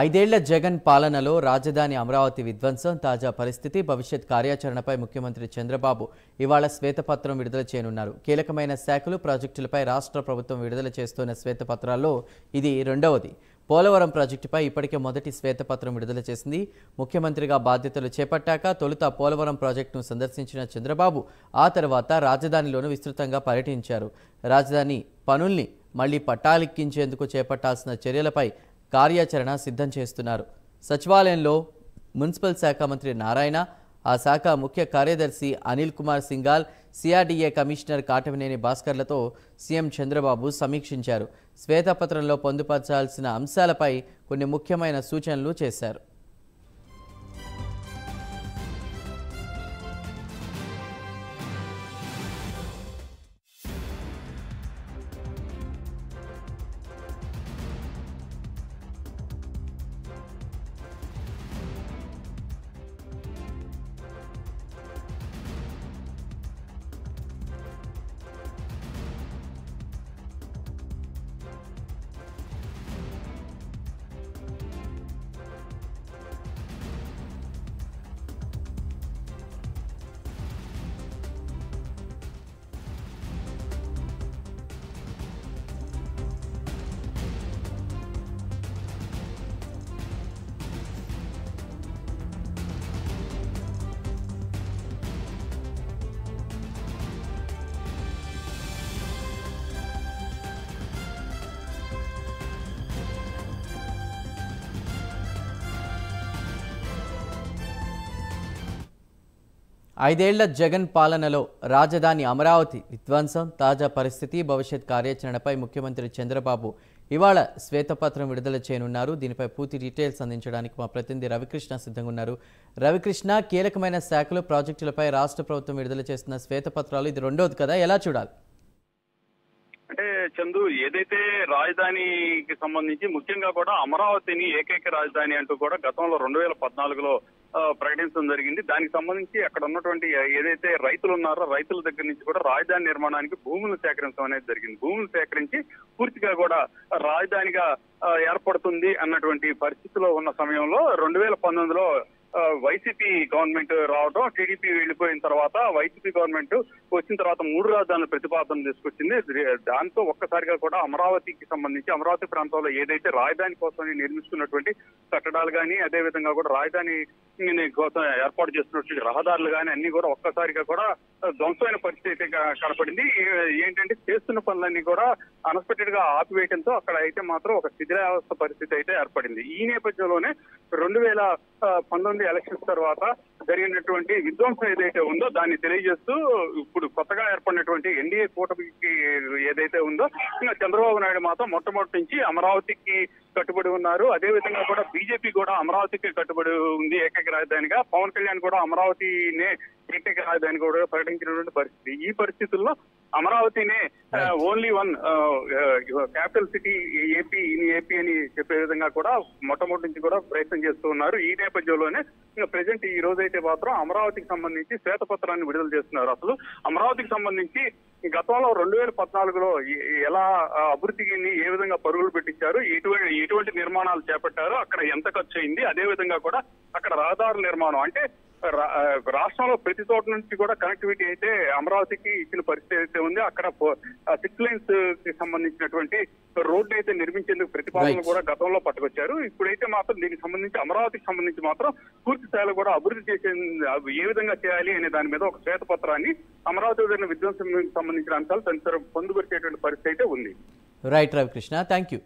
ఐదేళ్ల జగన్ పాలనలో రాజధాని అమరావతి విధ్వంసం తాజా పరిస్థితి భవిష్యత్ కార్యాచరణపై ముఖ్యమంత్రి చంద్రబాబు ఇవాళ శ్వేతపత్రం విడుదల చేయనున్నారు. కీలకమైన శాఖలు ప్రాజెక్టులపై రాష్ట్ర ప్రభుత్వం విడుదల చేస్తున్న శ్వేతపత్రాల్లో ఇది రెండవది. పోలవరం ప్రాజెక్టుపై ఇప్పటికే మొదటి శ్వేతపత్రం విడుదల చేసింది. ముఖ్యమంత్రిగా బాధ్యతలు చేపట్టాక తొలుత పోలవరం ప్రాజెక్టును సందర్శించిన చంద్రబాబు ఆ తర్వాత రాజధానిలోనూ విస్తృతంగా పర్యటించారు. రాజధాని పనుల్ని మళ్లీ పట్టాలెక్కించేందుకు చేపట్టాల్సిన చర్యలపై కార్యాచరణ సిద్ధం చేస్తున్నారు. సచివాలయంలో మున్సిపల్ శాఖ మంత్రి నారాయణ, ఆ శాఖ ముఖ్య కార్యదర్శి అనిల్ కుమార్ సింఘాల్, సిఆర్డీఏ కమిషనర్ కాటమనేని భాస్కర్లతో సీఎం చంద్రబాబు సమీక్షించారు. శ్వేతపత్రంలో పొందుపరచాల్సిన అంశాలపై కొన్ని ముఖ్యమైన సూచనలు చేశారు. ఐదేళ్ల జగన్ పాలనలో రాజధాని అమరావతి విధ్వంసం తాజా పరిస్థితి భవిష్యత్ కార్యాచరణపై ముఖ్యమంత్రి చంద్రబాబు ఇవాళ శ్వేతపత్రం విడుదల చేయనున్నారు. దీనిపై పూర్తి డీటెయిల్స్ అందించడానికి మా ప్రతినిధి రవికృష్ణ సిద్ధంగా ఉన్నారు. రవికృష్ణ, కీలకమైన శాఖలు ప్రాజెక్టులపై రాష్ట్ర ప్రభుత్వం విడుదల చేస్తున్న శ్వేతపత్రాలు ఇది రెండోది కదా, ఎలా చూడాలి? అంటే చందు, ఏదైతే రాజధానికి సంబంధించి ముఖ్యంగా కూడా అమరావతిని ఏకైక రాజధాని అంటూ కూడా గతంలో 2014లో ప్రకటించడం జరిగింది. దానికి సంబంధించి అక్కడ ఉన్నటువంటి ఏదైతే రైతులు ఉన్నారో రైతుల దగ్గర నుంచి కూడా రాజధాని నిర్మాణానికి భూములను సేకరించడం అనేది జరిగింది. భూములు సేకరించి పూర్తిగా కూడా రాజధానిగా ఏర్పడుతుంది అన్నటువంటి పరిస్థితిలో ఉన్న సమయంలో 2019లో వైసీపీ గవర్నమెంట్ రావడం, టీడీపీ వెళ్లిపోయిన తర్వాత వైసీపీ గవర్నమెంట్ వచ్చిన తర్వాత 3 రాజధానుల ప్రతిపాదన తీసుకొచ్చింది. దాంతో ఒక్కసారిగా కూడా అమరావతికి సంబంధించి అమరావతి ప్రాంతంలో ఏదైతే రాజధాని కోసం నిర్మిస్తున్నటువంటి కట్టడాలు కానీ, అదే విధంగా కూడా రాజధాని కోసం ఏర్పాటు చేస్తున్నటువంటి రహదారులు కానీ అన్ని కూడా ఒక్కసారిగా కూడా ధ్వంసమైన పరిస్థితి కనపడింది. ఏంటంటే చేస్తున్న పనులన్నీ కూడా అన్ఎక్స్పెక్టెడ్ గా ఆపివేయడంతో అక్కడ అయితే మాత్రం ఒక శిథిలావస్థ పరిస్థితి అయితే ఏర్పడింది. ఈ నేపథ్యంలోనే 2019 ఎలక్షన్స్ తర్వాత జరిగినటువంటి విధ్వంసం ఏదైతే ఉందో దాన్ని తెలియజేస్తూ ఇప్పుడు కొత్తగా ఏర్పడినటువంటి ఎన్డీఏ కూటమికి ఏదైతే ఉందో ఇంకా చంద్రబాబు నాయుడు మాత్రం మొట్టమొదటి నుంచి అమరావతికి కట్టుబడి ఉన్నారు. అదే విధంగా కూడా బీజేపీ కూడా అమరావతికి కట్టుబడి ఉంది ఏకైక రాజధానిగా. పవన్ కళ్యాణ్ కూడా అమరావతినే ఏకైక రాజధాని కూడా ప్రకటించినటువంటి పరిస్థితి. ఈ పరిస్థితుల్లో అమరావతినే only one capital city AP అని చెప్పే విధంగా కూడా మొట్టమొదటి నుంచి కూడా ప్రయత్నం చేస్తూ ఉన్నారు. ఈ నేపథ్యంలోనే ఇంకా ప్రెసెంట్ ఈ రోజైతే మాత్రం అమరావతికి సంబంధించి శ్వేతపత్రాన్ని విడుదల చేస్తున్నారు. అసలు అమరావతికి సంబంధించి గతంలో 2014లో ఎలా అభివృద్ధిని ఏ విధంగా పరుగులు పెట్టించారు, ఎటువంటి నిర్మాణాలు చేపట్టారు, అక్కడ ఎంత ఖర్చు అయింది, అదే విధంగా కూడా అక్కడ రహదారుల నిర్మాణం అంటే రాష్ట్రంలో ప్రతి చోట నుంచి కూడా కనెక్టివిటీ అయితే అమరావతికి ఇచ్చిన పరిస్థితి అయితే ఉంది. అక్కడ 6 lanes కి సంబంధించినటువంటి రోడ్లు అయితే నిర్మించేందుకు ప్రతిపాదనలు కూడా గతంలో పట్టుకొచ్చారు. ఇప్పుడైతే మాత్రం దీనికి సంబంధించి అమరావతికి సంబంధించి మాత్రం పూర్తి స్థాయిలో కూడా అభివృద్ధి చేసే ఏ విధంగా చేయాలి అనే దాని మీద ఒక శ్వేతపత్రాన్ని అమరావతి జరిగిన విధ్వంసం సంబంధించిన అంశాలు పొందుపరిచేటువంటి పరిస్థితి అయితే ఉంది. Right Ravikrishna, thank you.